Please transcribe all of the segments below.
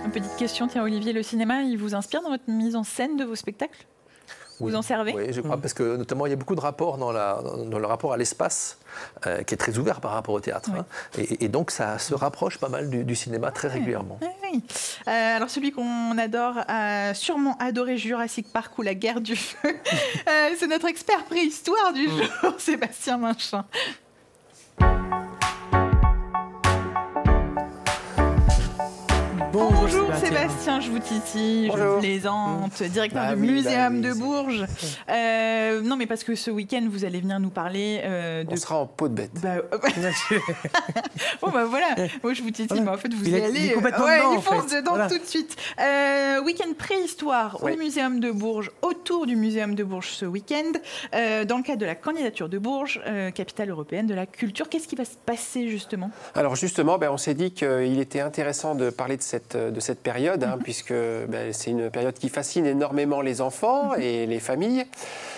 Une petite question, tiens Olivier, le cinéma, il vous inspire dans votre mise en scène de vos spectacles? Vous en servez? Oui, je crois, parce que notamment il y a beaucoup de rapports dans le rapport à l'espace, qui est très ouvert par rapport au théâtre. Oui. Hein, et donc ça se rapproche pas mal du cinéma très régulièrement. Oui. Alors celui qu'on adore a sûrement adoré Jurassic Park ou La Guerre du Feu. C'est notre expert préhistoire du jour, Sébastien Minchin. Bonjour Sébastien, je vous titille, je vous plaisante, directeur du Muséum de Bourges. Non mais parce que ce week-end vous allez venir nous parler de... On sera en peau de bête. Bon bah voilà, moi je vous titille, mais en fait vous y allez... Il est complètement dedans, il fonce dedans tout de suite. Week-end préhistoire au Muséum de Bourges, autour du Muséum de Bourges ce week-end, dans le cadre de la candidature de Bourges, capitale européenne de la culture. Qu'est-ce qui va se passer justement? Alors justement, on s'est dit qu'il était intéressant de parler de cette période, puisque c'est une période qui fascine énormément les enfants et les familles.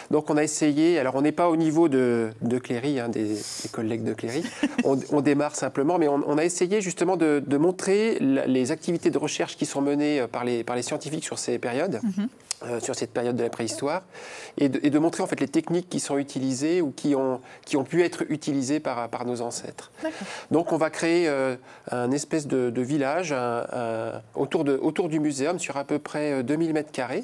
Donc on a essayé, alors on n'est pas au niveau de Cléry, des collègues de Cléry, on démarre simplement, mais on a essayé justement de montrer les activités de recherche qui sont menées par les scientifiques sur ces périodes. Sur cette période de la préhistoire, et de montrer en fait les techniques qui sont utilisées ou qui ont pu être utilisées par nos ancêtres. Donc on va créer un espèce de village autour du muséum sur à peu près 2000 mètres carrés,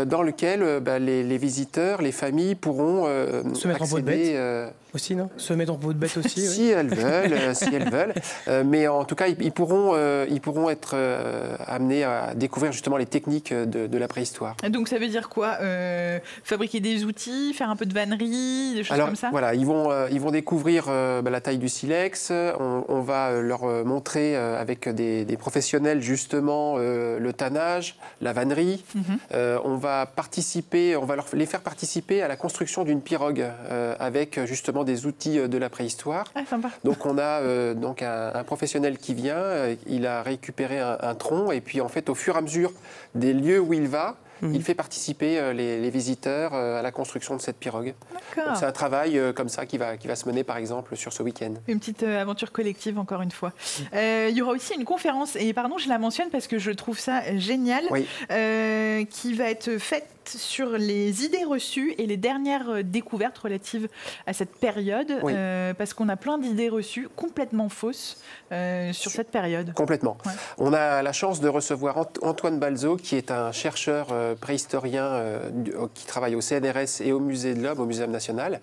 dans lequel les visiteurs, les familles pourront se mettre accéder, en peau de bête aussi, non? Se mettre en peau de bête aussi. Si elles veulent, mais en tout cas ils pourront être amenés à découvrir justement les techniques de la préhistoire. Donc ça veut dire quoi? Fabriquer des outils, faire un peu de vannerie, des choses comme ça? Voilà, ils vont découvrir la taille du silex. On va leur montrer avec des professionnels justement le tannage, la vannerie. On va les faire participer à la construction d'une pirogue avec justement des outils de la préhistoire. Sympa. Donc on a un professionnel qui vient, il a récupéré un tronc et puis en fait au fur et à mesure des lieux où il va, il fait participer les visiteurs à la construction de cette pirogue. C'est un travail comme ça qui va se mener par exemple sur ce week-end. Une petite aventure collective encore une fois. Il y aura aussi une conférence, et pardon je la mentionne parce que je trouve ça génial, qui va être faite sur les idées reçues et les dernières découvertes relatives à cette période, parce qu'on a plein d'idées reçues complètement fausses sur cette période. Complètement. On a la chance de recevoir Antoine Balzo, qui est un chercheur préhistorien qui travaille au CNRS et au Musée de l'Homme, au Muséum national,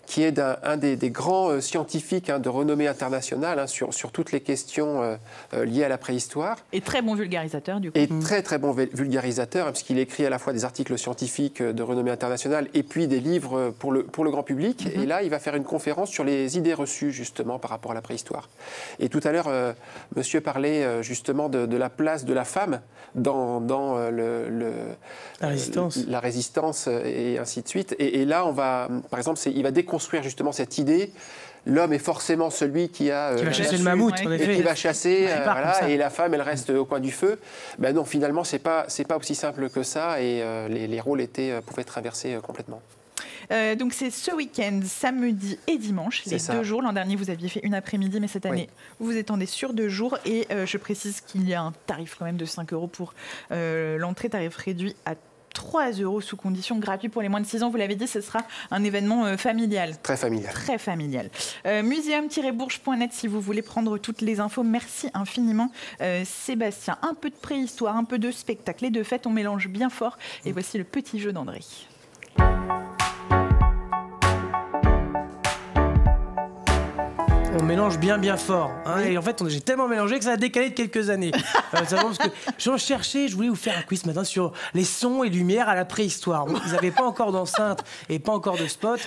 qui est un des grands scientifiques de renommée internationale sur toutes les questions liées à la préhistoire. Et très bon vulgarisateur, du coup. Et très très bon vulgarisateur, puisqu'il écrit à la fois des articles scientifiques de renommée internationale et puis des livres pour le grand public. Et là, il va faire une conférence sur les idées reçues, justement, par rapport à la préhistoire. Et tout à l'heure, monsieur parlait justement de la place de la femme dans la résistance et ainsi de suite. Et là, par exemple, il va déconstruire justement cette idée. L'homme est forcément celui qui va chasser le mammouth, en effet. Et qui va chasser, et la femme, elle reste au coin du feu. Non, finalement, c'est pas aussi simple que ça, et les rôles pouvaient être inversés complètement. Donc c'est ce week-end, samedi et dimanche, les 2 jours. L'an dernier, vous aviez fait une après-midi, mais cette année, vous vous étendez sur 2 jours. Et je précise qu'il y a un tarif quand même de 5 € pour l'entrée, tarif réduit à 3 € sous condition gratuite pour les moins de 6 ans. Vous l'avez dit, ce sera un événement familial. Très familial. Très familial. Muséum-bourges.net si vous voulez prendre toutes les infos. Merci infiniment, Sébastien. Un peu de préhistoire, un peu de spectacle et de fête, on mélange bien fort. Et voici le petit jeu d'André. On mélange bien fort. Et en fait, j'ai tellement mélangé que ça a décalé de quelques années. Parce que je voulais vous faire un quiz ce matin sur les sons et lumières à la préhistoire. Bon, ils n'avaient pas encore d'enceinte et pas encore de spot.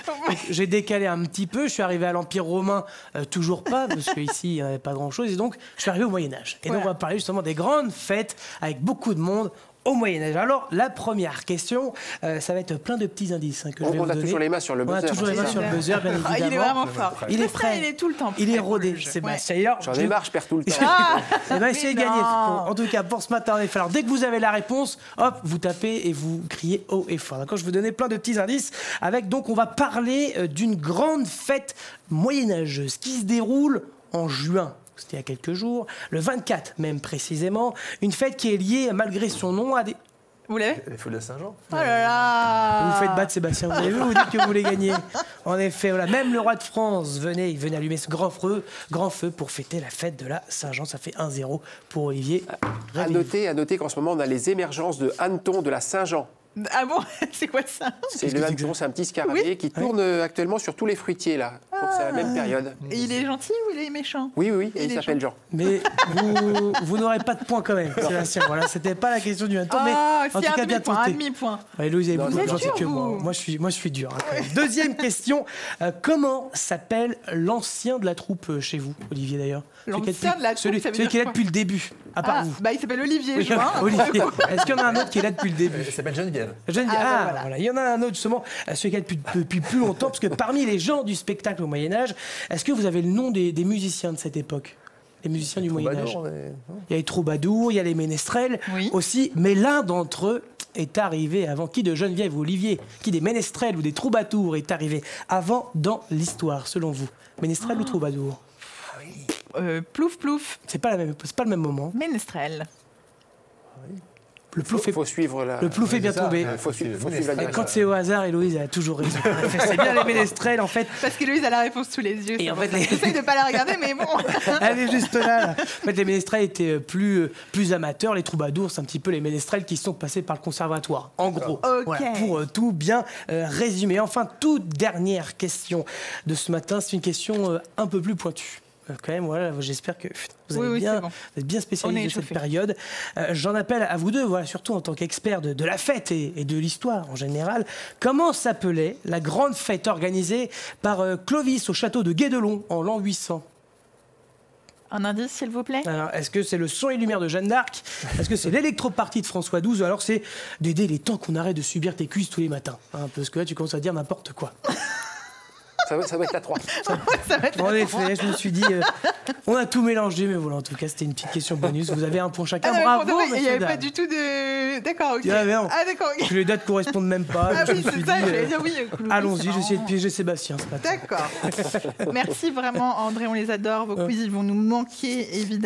J'ai décalé un petit peu. Je suis arrivé à l'Empire romain, toujours pas, parce qu'ici, il n'y avait pas grand-chose. Et donc, je suis arrivé au Moyen-Âge. Et donc, on va parler justement des grandes fêtes avec beaucoup de monde au Moyen-Âge. Alors, la première question, ça va être plein de petits indices que je vais vous donner. On a toujours les mains sur le buzzer. On a toujours les mains sur le buzzer, bien évidemment. Il est vraiment fort. Il est prêt. Il est tout le temps prêt. Il est rodé, Sébastien. J'en ai marre, je perds tout le temps. Essayez de gagner. En tout cas, pour ce matin, alors, dès que vous avez la réponse, hop, vous tapez et vous criez haut et fort. D'accord, je vais vous donner plein de petits indices. Donc, on va parler d'une grande fête moyenâgeuse qui se déroule en juin. c'était il y a quelques jours, le 24 même précisément, une fête qui est liée malgré son nom à des... Vous l'avez? Les feux de Saint-Jean. Oh là là! Vous faites battre Sébastien, vous avez vu, vous dites que vous voulez gagner. En effet, voilà, même le roi de France il venait allumer ce grand feu pour fêter la fête de la Saint-Jean. Ça fait 1-0 pour Olivier. À noter qu'en ce moment, on a les émergences de hanneton de la Saint-Jean. Ah bon? C'est quoi ça? C'est le hanneton, c'est un petit scarabée qui tourne actuellement sur tous les fruitiers, là. Donc c'est la même période. Et il est gentil ou il est méchant? Oui, et il s'appelle Jean. Mais vous n'aurez pas de points quand même, Sébastien. Voilà, c'était pas la question du hanneton, mais en tout cas bien tenté. Un demi-point. Ouais, Louise, vous êtes êtes gentil dur, que moi. vous. Moi, je suis dur. Hein. Deuxième question. Comment s'appelle l'ancien de la troupe chez vous, Olivier, d'ailleurs? L'ancien de la troupe, ça veut celui dire qui est là quoi? depuis le début, à part vous. Bah, il s'appelle Olivier, je vois. Olivier. Est-ce qu'il y en a un autre qui est là depuis le début? Il s'appelle Geneviève. Voilà. Il y en a un autre, justement, celui qui est là depuis plus longtemps, parce que parmi les gens du spectacle au Moyen-Âge, est-ce que vous avez le nom des musiciens de cette époque? Les musiciens du Moyen-Âge. Il y a les troubadours, il y a les ménestrels aussi, mais l'un d'entre eux est arrivé avant. Qui de Geneviève ou Olivier? Qui des ménestrels ou des troubadours est arrivé avant dans l'histoire, selon vous? Ménestrel ou troubadour? Plouf, plouf. C'est pas le même moment. Ménestrel. Le plouf faut suivre la... Le plouf est bien tombé. Faut suivre la direction. Quand c'est au hasard, Héloïse a toujours raison. C'est bien les ménestrels, en fait. Parce qu'Héloïse a la réponse sous les yeux. Et en fait, j'essaie de pas la regarder, mais bon. Elle est juste là. En fait, les ménestrels étaient plus amateurs. Les troubadours, c'est un petit peu les ménestrels qui sont passés par le conservatoire. En gros, voilà, pour tout bien résumer. Enfin, toute dernière question de ce matin, c'est une question un peu plus pointue. Quand même, voilà, j'espère que vous êtes bien spécialisés de cette période. J'en appelle à vous deux, voilà, surtout en tant qu'experts de la fête et de l'histoire en général. Comment s'appelait la grande fête organisée par Clovis au château de Guédelon en l'an 800? Un indice, s'il vous plaît. Alors, est-ce que c'est le son et lumière de Jeanne d'Arc? Est-ce que c'est l'électropartie de François XII? Ou alors c'est d'aider les temps qu'on arrête de subir tes cuisses tous les matins, hein, parce que là, tu commences à dire n'importe quoi. Ça va être la 3. En effet, je me suis dit, on a tout mélangé, mais voilà, en tout cas, c'était une petite question bonus. Vous avez un point chacun. Bravo, il n'y avait pas du tout de... D'accord, ok. D'accord, ok. Les dates ne correspondent même pas. Ah oui, c'est ça, j'allais dire oui. Allons-y, j'essaie de piéger Sébastien ce matin. D'accord. Merci vraiment, André, on les adore. Vos quiz, ils vont nous manquer, évidemment.